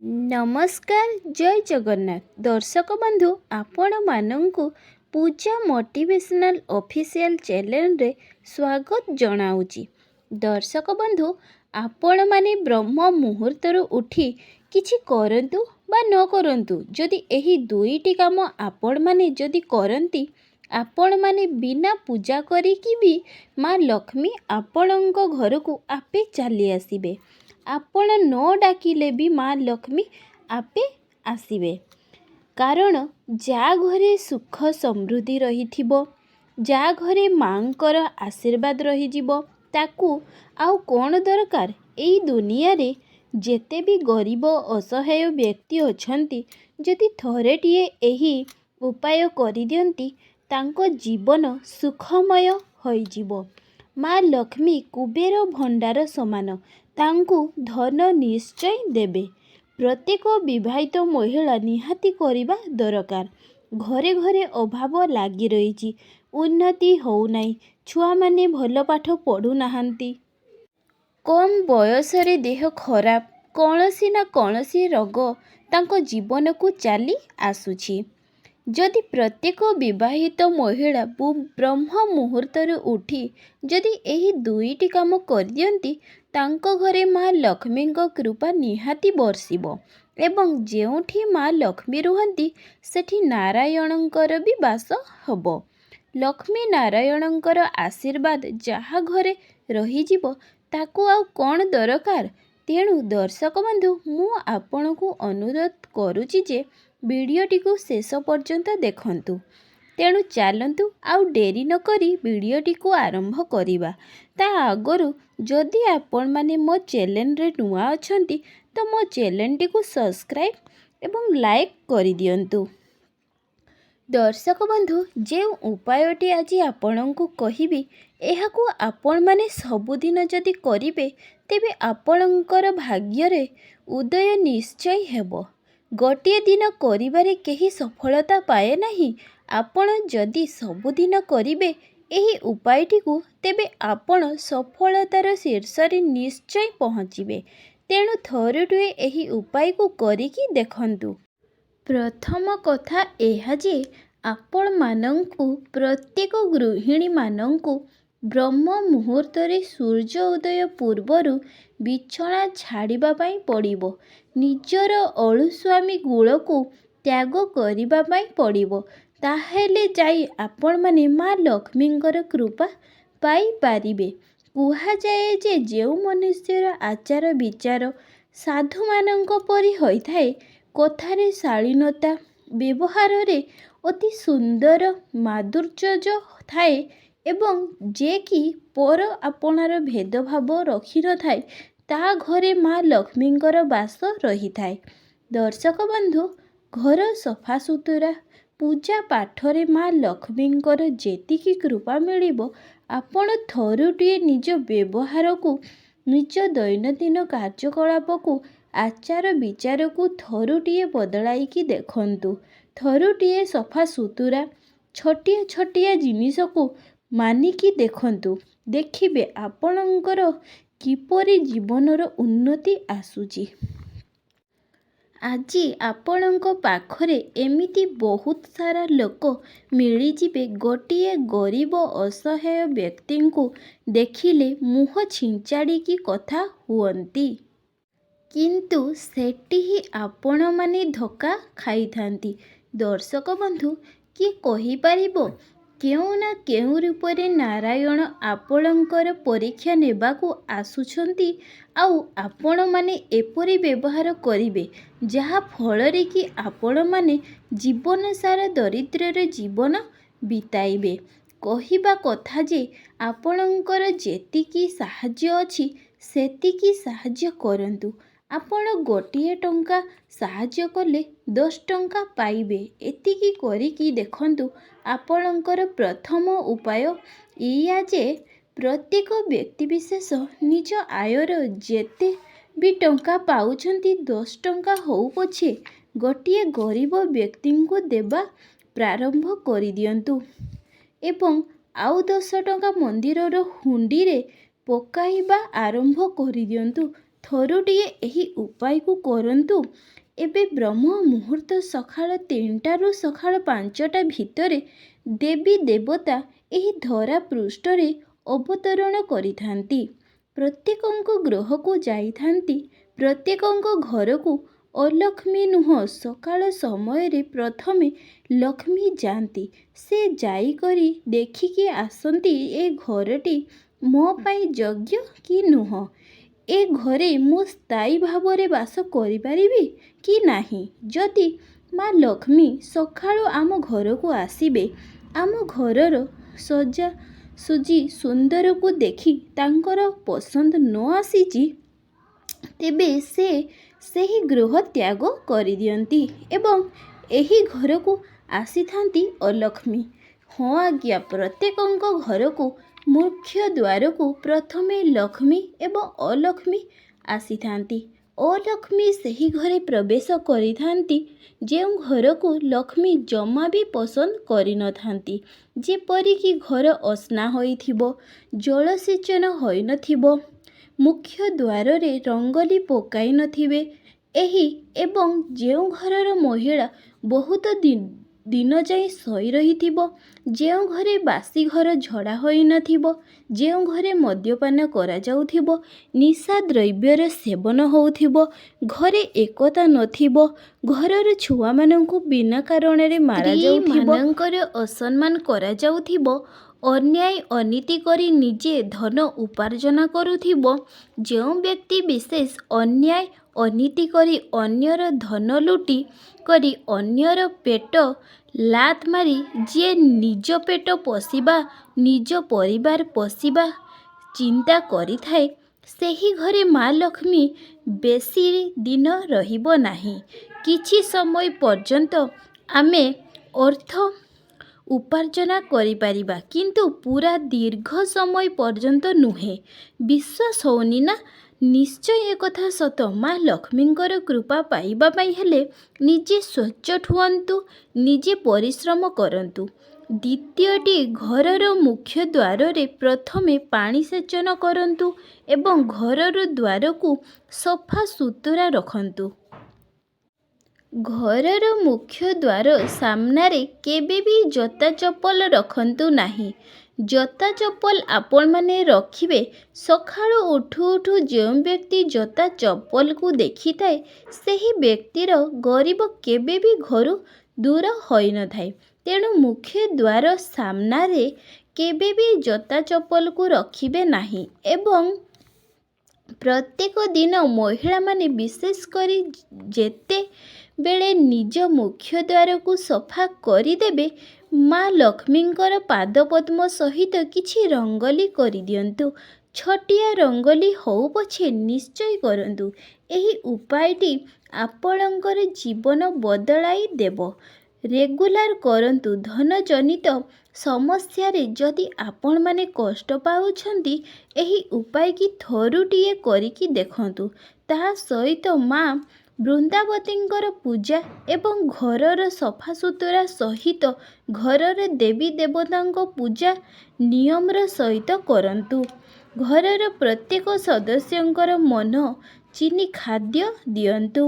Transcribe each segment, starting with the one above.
नमस्कार जय जगन्नाथ दर्शक बंधु आपण मानंकु पूजा मोटिवेशनल ऑफिशियल चैनल रे स्वागत जनाऊँगी। दर्शक बंधु आपण माने ब्रह्म मुहूर्तरु उठी किछि करंतु बा न करंतु जदि एही दुईटी काम आपण माने जदि करंती आपण माने बिना पूजा करिकी भी माँ लक्ष्मी आपणଙ୍କ घरକୁ आपे चली आसिबे। आपण न डाकिले भी माँ लक्ष्मी आपे आसिबे। कारण जा घरे सुख समृद्धि रहिथिबो, जा घरे माँकर आशीर्वाद रहिजिबो ताकू आउ कौन दरकार। एई दुनिया रे जेते भी गरीब असहाय व्यक्ति अछंती जदि थरेटिए एही उपाय करि दियंती तांको जीवन सुखमय होइजिबो। माँ लक्ष्मी कुबेर भंडार समान तांकू धन निश्चय देबे। प्रत्येक विवाहित महिला निहाती करिबा दरकार। घरे घरे अभाव लागी रहिछि, उन्नति होउ नाही, छुआ माने भल पाठ पढ़ु नाहांती, कम बयस रे देह खराब, कौनसी ना कौनसी रोग तांको जीवन को चली आसुछि। जदि प्रत्येक विवाहित महिला ब्रह्म मुहूर्तर उठी जदि एही दुईटी काम करदियंती तांको घरे माँ लक्ष्मी कृपा निहाती बरसिबो एवं जेउठी माँ लक्ष्मी रुहंती सेठी नारायणंकर भी बास हबो। लक्ष्मी नारायणंकर आशीर्वाद जहा घरे रहिजिबो ताकू आउ कौन दरकार। तेणु दर्शक बंधु मु आपनकु अनुरोध करुछि जे वीडियोटी को शेष पर्यंत देखंतु। तेणु चलंतु आउ डेरी न करी वीडियोटी को आरंभ करिबा। ता आगरु जदि आपण माने मो चैनल रे नुआ अछंती तो मो चैनल टी को सब्सक्राइब एवं लाइक करि दियंतु। दर्शक बंधु जे उपायटी आज आपणଙ୍କୁ कहिबी एहाकू आपण माने सबुदिन जदि करिबे तेबे आपणଙ୍କର भाग्ୟରେ उदय निश्चय हेबो। गोटे दिन करिबारे केही सफलता पाए नाही। आपण जदि सबुदिन करिबे एही उपायटी को तेबे आपण सफलतार शीर्षरे निश्चय पहुँचिबे। तेणु थरुटुए एही उपाय को करिकी देखंतु। प्रथम कथा एहा जे आपण मानंकु प्रत्येक गृहिणी मानंकु ब्रह्म मुहूर्तरे सूर्य उदय पूर्वरु बिछଣା छाड़िबा पाई पड़िबो। निजर अलुस्वामी गुणको त्याग करिबा पाई पड़िबो। ताहेले जाई आपण माने माँ लक्ष्मींकर कृपा पाई पारिबे। कुहा जाए जे जेउ मनुष्यर आचार विचार साधु मानंक परि होइथाए, कथारे शालीनता व्यवहार रे अति सुंदर माधुर्य थाए एवं जे कि पर आपणार भेदभाव रखि न थाए ता घरे माँ लक्ष्मींकर बास रही थाए। दर्शक बंधु घर सफा सुतुरा पूजा पाठरे माँ लक्ष्मींकर जेतिकी कृपा मिलिबो आपण थरुटिए निज व्यवहार को निज दैनंदिन कार्यकलाप को आचार विचार को थरुटिए बदलाइकी देखंतु। थरुटिए सफा सुतुरा छटिया छटिया जिनिस को मानिकी देखंतु। देखिबे आपणଙ୍କର किपरि जीवनर उन्नति आसुची। आजी आपणଙ୍କ पाखरे एमिति बहुत सारा लोक मिलिजिबे गोटिए गरीब असहाय व्यक्ति को देखिले मुह छिंचाड़िकी कथा हुअंती, किंतु सेठी ही आपण माने धोका खाइथांती। दर्शक बंधु किए कहि पारिबो केउ ना केउ रूपरे नारायण आपणଙ୍କର परीक्षा नेबाकू आसुछंती आउ आपण माने एपरि व्यवहार करिबे जहा फलरे कि आपण माने जीवन सारा दरिद्र जीवन बिताइबे। कहिबा कथा जे आपणଙ୍କର जेतिकी साहाय्य अछि सेतिकी साहाय्य करंतु। आपण गोटिए टंका साहाय्य कले 10 टंका पाइबे। एतिकी करिकी देखंतु। आपणଙ୍କର प्रथम उपाय इया जे प्रत्येक व्यक्तिविशेष निज आयर जेते भी टंका पाउछंती 10 टंका होउ पछे गोटिए गरीब व्यक्ति को देबा प्रारंभ करि दियंतु एवं आउ 10 टंका मंदिरर हुंडी रे पकाइबा आरंभ करि दियंतु। ଥରୁଟିଏ ଏହି ଉପାୟକୁ କରନ୍ତୁ। ଏବେ ବ୍ରହ୍ମ ମୁହୂର୍ତ୍ତ ସକାଳ 3ଟାରୁ ସକାଳ 5ଟା ଭିତରେ ଦେବୀ ଦେବତା ଏହି ଧରା ପୃଷ୍ଠରେ ଅବତରଣ କରିଥାନ୍ତି। ପ୍ରତ୍ୟେକଙ୍କ ଗ୍ରହକୁ ଯାଇଥାନ୍ତି। ପ୍ରତ୍ୟେକଙ୍କ ଘରକୁ ଅଲକ୍ଷ୍ମୀ ନୁହଁ, ସକାଳ ସମୟରେ ପ୍ରଥମେ ଲକ୍ଷ୍ମୀ ଯାଆନ୍ତି। ସେ ଯାଇକରି ଦେଖିକି ଆସନ୍ତି ଏ ଘରଟି ମୋ ପାଇଁ ଯୋଗ୍ୟ କି ନୁହଁ, ଏ ଘରେ ମୁଁ ସ୍ଥାୟୀ ଭାବରେ ବାସ କରିପାରିବି କି ନାହିଁ। ଯଦି ମା ଲକ୍ଷ୍ମୀ ସକାଳୁ ଆମ ଘରକୁ ଆସିବେ, ଆମ ଘରର ସଜାସୁଜି ସୁନ୍ଦରକୁ ଦେଖି ତାଙ୍କର ପସନ୍ଦ ନ ଆସିଛି, ତେବେ ସେ ସେହି ଗୃହ ତ୍ୟାଗ କରିଦିଅନ୍ତି ଏବଂ ଏହି ଘରକୁ ଆସିଥାନ୍ତି ଅଲକ୍ଷ୍ମୀ। ହଁ ଆଜ୍ଞା, ପ୍ରତ୍ୟେକଙ୍କ ଘରକୁ ମୁଖ୍ୟ ଦ୍ୱାରକୁ ପ୍ରଥମେ ଲକ୍ଷ୍ମୀ ଏବଂ ଅଲକ୍ଷ୍ମୀ ଆସିଥାନ୍ତି। ଅଲକ୍ଷ୍ମୀ ସେହି ଘରେ ପ୍ରବେଶ କରିଥାନ୍ତି ଯେଉଁ ଘରକୁ ଲକ୍ଷ୍ମୀ ଜମା ବି ପସନ୍ଦ କରିନଥାନ୍ତି। ଯେପରିକି ଘର ଅସନା ହୋଇଥିବ, ଜଳସେଚନ ହୋଇନଥିବ, ମୁଖ୍ୟ ଦ୍ୱାରରେ ରଙ୍ଗୋଲି ପକାଇ ନଥିବେ, ଏବଂ ଯେଉଁ ଘରର ମହିଳା ବହୁତ ଦିନ ଯାଏ ଶୋଇ ରହିଥିବ, ଯେଉଁ ଘରେ ବାସି ଘର ଝଡ଼ା ହୋଇନଥିବ, ଯେଉଁ ଘରେ ମଦ୍ୟପାନ କରାଯାଉଥିବ, ନିଶା ଦ୍ରବ୍ୟର ସେବନ ହେଉଥିବ, ଘରେ ଏକତା ନଥିବ, ଘରର ଛୁଆମାନଙ୍କୁ ବିନା କାରଣରେ ମାରାଯାଉଥିବ, ମାନଙ୍କର ଅସମ୍ମାନ କରାଯାଉଥିବ, ଅନ୍ୟାୟ ଅନୀତି କରି ନିଜେ ଧନ ଉପାର୍ଜନ କରୁଥିବ, ଯେଉଁ ବ୍ୟକ୍ତି ବିଶେଷ ଅନ୍ୟାୟ ଅନୀତି କରି ଅନ୍ୟର ଧନ ଲୁଟି କରି ଅନ୍ୟର ପେଟ ଲାତ ମାରି ଯିଏ ନିଜ ପେଟ ପୋଷିବା, ନିଜ ପରିବାର ପୋଷିବା ଚିନ୍ତା କରିଥାଏ, ସେହି ଘରେ ମା ଲକ୍ଷ୍ମୀ ବେଶୀ ଦିନ ରହିବ ନାହିଁ। କିଛି ସମୟ ପର୍ଯ୍ୟନ୍ତ ଆମେ ଅର୍ଥ ଉପାର୍ଜନ କରିପାରିବା, କିନ୍ତୁ ପୁରା ଦୀର୍ଘ ସମୟ ପର୍ଯ୍ୟନ୍ତ ନୁହେଁ। ବିଶ୍ୱାସ ହେଉନି ନା? ନିଶ୍ଚୟ ଏକଥା ସତ। ମା ଲକ୍ଷ୍ମୀଙ୍କର କୃପା ପାଇବା ପାଇଁ ହେଲେ ନିଜେ ସଚ୍ଚୋଟ ହୁଅନ୍ତୁ, ନିଜେ ପରିଶ୍ରମ କରନ୍ତୁ। ଦ୍ୱିତୀୟଟି, ଘରର ମୁଖ୍ୟ ଦ୍ୱାରରେ ପ୍ରଥମେ ପାଣି ସେଚନ କରନ୍ତୁ ଏବଂ ଘରର ଦ୍ୱାରକୁ ସଫା ସୁତୁରା ରଖନ୍ତୁ। ଘରର ମୁଖ୍ୟ ଦ୍ୱାର ସାମ୍ନାରେ କେବେ ବି ଜୋତା ଚପଲ ରଖନ୍ତୁ ନାହିଁ। ଜୋତା ଚପଲ ଆପଣମାନେ ରଖିବେ, ସକାଳୁ ଉଠୁ ଉଠୁ ଯେଉଁ ବ୍ୟକ୍ତି ଜୋତା ଚପଲକୁ ଦେଖିଥାଏ, ସେହି ବ୍ୟକ୍ତିର ଗରିବ କେବେ ବି ଘରୁ ଦୂର ହୋଇନଥାଏ। ତେଣୁ ମୁଖ୍ୟ ଦ୍ୱାର ସାମ୍ନାରେ କେବେ ବି ଜୋତା ଚପଲକୁ ରଖିବେ ନାହିଁ ଏବଂ ପ୍ରତ୍ୟେକ ଦିନ ମହିଳାମାନେ ବିଶେଷ କରି ଯେତେବେଳେ ନିଜ ମୁଖ୍ୟ ଦ୍ୱାରକୁ ସଫା କରିଦେବେ, ମା ଲକ୍ଷ୍ମୀଙ୍କର ପାଦପଦ୍ମ ସହିତ କିଛି ରଙ୍ଗୋଲି କରିଦିଅନ୍ତୁ। ଛୋଟିଆ ରଙ୍ଗୋଲି ହଉ ପଛେ ନିଶ୍ଚୟ କରନ୍ତୁ। ଏହି ଉପାୟଟି ଆପଣଙ୍କର ଜୀବନ ବଦଳାଇ ଦେବ। ରେଗୁଲାର କରନ୍ତୁ। ଧନଜନିତ ସମସ୍ୟାରେ ଯଦି ଆପଣମାନେ କଷ୍ଟ ପାଉଛନ୍ତି, ଏହି ଉପାୟଟି ଥରୁଟିଏ କରିକି ଦେଖନ୍ତୁ। ତା ସହିତ ମା ବୃନ୍ଦାବତୀଙ୍କର ପୂଜା ଏବଂ ଘରର ସଫାସୁତୁରା ସହିତ ଘରର ଦେବୀ ଦେବତାଙ୍କ ପୂଜା ନିୟମର ସହିତ କରନ୍ତୁ। ଘରର ପ୍ରତ୍ୟେକ ସଦସ୍ୟଙ୍କର ମନ ଚିନି ଖାଦ୍ୟ ଦିଅନ୍ତୁ।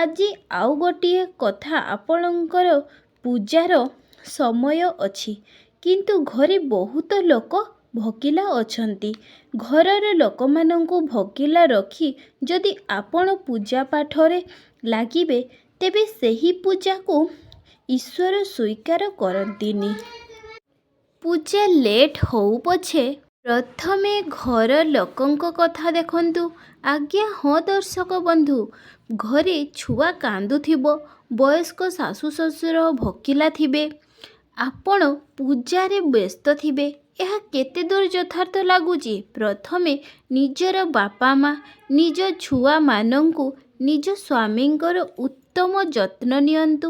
ଆଜି ଆଉ ଗୋଟିଏ କଥା, ଆପଣଙ୍କର ପୂଜାର ସମୟ ଅଛି, କିନ୍ତୁ ଘରେ ବହୁତ ଲୋକ ଭୋକିଲା ଅଛନ୍ତି। ଘରର ଲୋକମାନଙ୍କୁ ଭୋକିଲା ରଖି ଯଦି ଆପଣ ପୂଜା ପାଠରେ ଲାଗିବେ, ତେବେ ସେହି ପୂଜାକୁ ଈଶ୍ୱର ସ୍ୱୀକାର କରନ୍ତିନି। ପୂଜା ଲେଟ୍ ହଉ ପଛେ ପ୍ରଥମେ ଘର ଲୋକଙ୍କ କଥା ଦେଖନ୍ତୁ। ଆଜ୍ଞା ହଁ ଦର୍ଶକ ବନ୍ଧୁ, ଘରେ ଛୁଆ କାନ୍ଦୁଥିବ, ବୟସ୍କ ଶାଶୁ ଶ୍ୱଶୁର ଭୋକିଲା ଥିବେ, ଆପଣ ପୂଜାରେ ବ୍ୟସ୍ତ ଥିବେ, ଏହା କେତେ ଦୂର ଯଥାର୍ଥ ଲାଗୁଛି? ପ୍ରଥମେ ନିଜର ବାପା ମା, ନିଜ ଛୁଆମାନଙ୍କୁ, ନିଜ ସ୍ୱାମୀଙ୍କର ଉତ୍ତମ ଯତ୍ନ ନିଅନ୍ତୁ,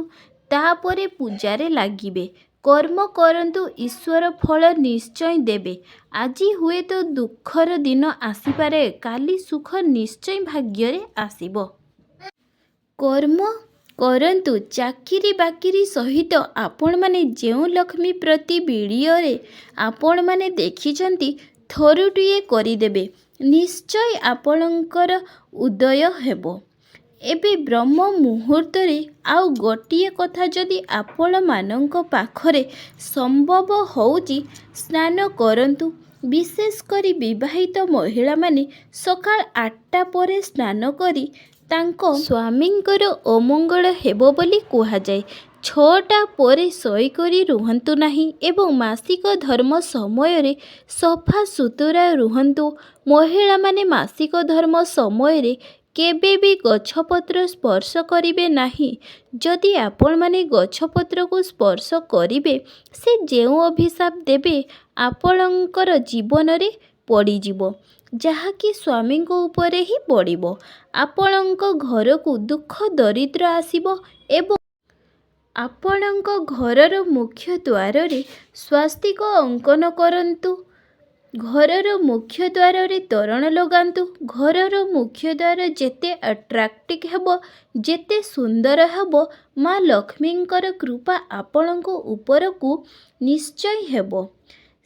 ତାପରେ ପୂଜାରେ ଲାଗିବେ। କର୍ମ କରନ୍ତୁ, ଈଶ୍ୱର ଫଳ ନିଶ୍ଚୟ ଦେବେ। ଆଜି ହୁଏତ ଦୁଃଖର ଦିନ ଆସିପାରେ, କାଲି ସୁଖ ନିଶ୍ଚୟ ଭାଗ୍ୟରେ ଆସିବ। କର୍ମ କରନ୍ତୁ। ଚାକିରି ବାକିରି ସହିତ ଆପଣମାନେ ଯେଉଁ ଲକ୍ଷ୍ମୀ ପ୍ରତି ଭିଡ଼ିଓରେ ଆପଣମାନେ ଦେଖିଛନ୍ତି, ଥରୁଟିଏ କରିଦେବେ। ନିଶ୍ଚୟ ଆପଣଙ୍କର ଉଦୟ ହେବ। ଏବେ ବ୍ରହ୍ମ ମୁହୂର୍ତ୍ତରେ ଆଉ ଗୋଟିଏ କଥା ଯଦି ଆପଣମାନଙ୍କ ପାଖରେ ସମ୍ଭବ ହେଉଛି ସ୍ନାନ କରନ୍ତୁ। ବିଶେଷ କରି ବିବାହିତ ମହିଳାମାନେ ସକାଳ 8ଟା ପରେ ସ୍ନାନ କରି ତାଙ୍କ ସ୍ୱାମୀଙ୍କର ଅମଙ୍ଗଳ ହେବ ବୋଲି କୁହାଯାଏ। 6ଟା ପରେ ଶୋଇକରି ରୁହନ୍ତୁ ନାହିଁ ଏବଂ ମାସିକ ଧର୍ମ ସମୟରେ ସଫା ସୁତୁରା ରୁହନ୍ତୁ। ମହିଳାମାନେ ମାସିକ ଧର୍ମ ସମୟରେ କେବେ ବି ଗଛପତ୍ର ସ୍ପର୍ଶ କରିବେ ନାହିଁ। ଯଦି ଆପଣମାନେ ଗଛପତ୍ରକୁ ସ୍ପର୍ଶ କରିବେ ସେ ଯେଉଁ ଅଭିଶାପ ଦେବେ ଆପଣଙ୍କର ଜୀବନରେ ପଡ଼ିଯିବ, ଯାହାକି ସ୍ୱାମୀଙ୍କ ଉପରେ ହିଁ ପଡ଼ିବ। ଆପଣଙ୍କ ଘରକୁ ଦୁଃଖ ଦରିଦ୍ର ଆସିବ ଏବଂ ଆପଣଙ୍କ ଘରର ମୁଖ୍ୟ ଦ୍ୱାରରେ ସ୍ୱାସ୍ତିକ ଅଙ୍କନ କରନ୍ତୁ। ଘରର ମୁଖ୍ୟ ଦ୍ୱାରରେ ତୋରଣ ଲଗାନ୍ତୁ। ଘରର ମୁଖ୍ୟ ଦ୍ୱାର ଯେତେ ଆଟ୍ରାକ୍ଟିଭ୍ ହେବ, ଯେତେ ସୁନ୍ଦର ହେବ, ମା ଲକ୍ଷ୍ମୀଙ୍କର କୃପା ଆପଣଙ୍କ ଉପରକୁ ନିଶ୍ଚୟ ହେବ।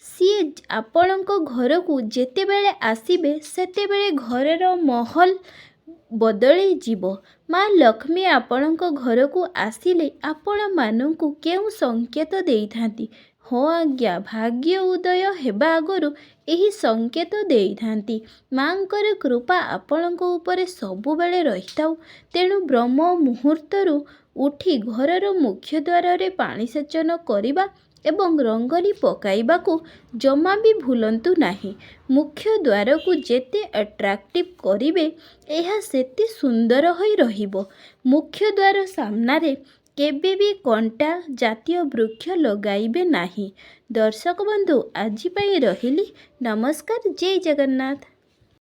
ସିଏ ଆପଣଙ୍କ ଘରକୁ ଯେତେବେଳେ ଆସିବେ ସେତେବେଳେ ଘରର ମାହୋଲ ବଦଳିଯିବ। ମା ଲକ୍ଷ୍ମୀ ଆପଣଙ୍କ ଘରକୁ ଆସିଲେ ଆପଣମାନଙ୍କୁ କେଉଁ ସଂକେତ ଦେଇଥାନ୍ତି? ହଁ ଆଜ୍ଞା, ଭାଗ୍ୟ ଉଦୟ ହେବା ଆଗରୁ ଏହି ସଂକେତ ଦେଇଥାନ୍ତି। ମାଙ୍କର କୃପା ଆପଣଙ୍କ ଉପରେ ସବୁବେଳେ ରହିଥାଉ। ତେଣୁ ବ୍ରହ୍ମ ମୁହୂର୍ତ୍ତରୁ ଉଠି ଘରର ମୁଖ୍ୟ ଦ୍ୱାରରେ ପାଣି ସେଚନ କରିବା ଏବଂ ରଙ୍ଗୋଲି ପକାଇବାକୁ ଜମା ବି ଭୁଲନ୍ତୁ ନାହିଁ। ମୁଖ୍ୟ ଦ୍ୱାରକୁ ଯେତେ ଆଟ୍ରାକ୍ଟିଭ୍ କରିବେ ଏହା ସେତେ ସୁନ୍ଦର ହୋଇ ରହିବ। ମୁଖ୍ୟ ଦ୍ୱାର ସାମ୍ନାରେ କେବେ ବି କଣ୍ଟା ଜାତୀୟ ବୃକ୍ଷ ଲଗାଇବେ ନାହିଁ। ଦର୍ଶକ ବନ୍ଧୁ, ଆଜି ପାଇଁ ରହିଲି। ନମସ୍କାର। ଜୟ ଜଗନ୍ନାଥ।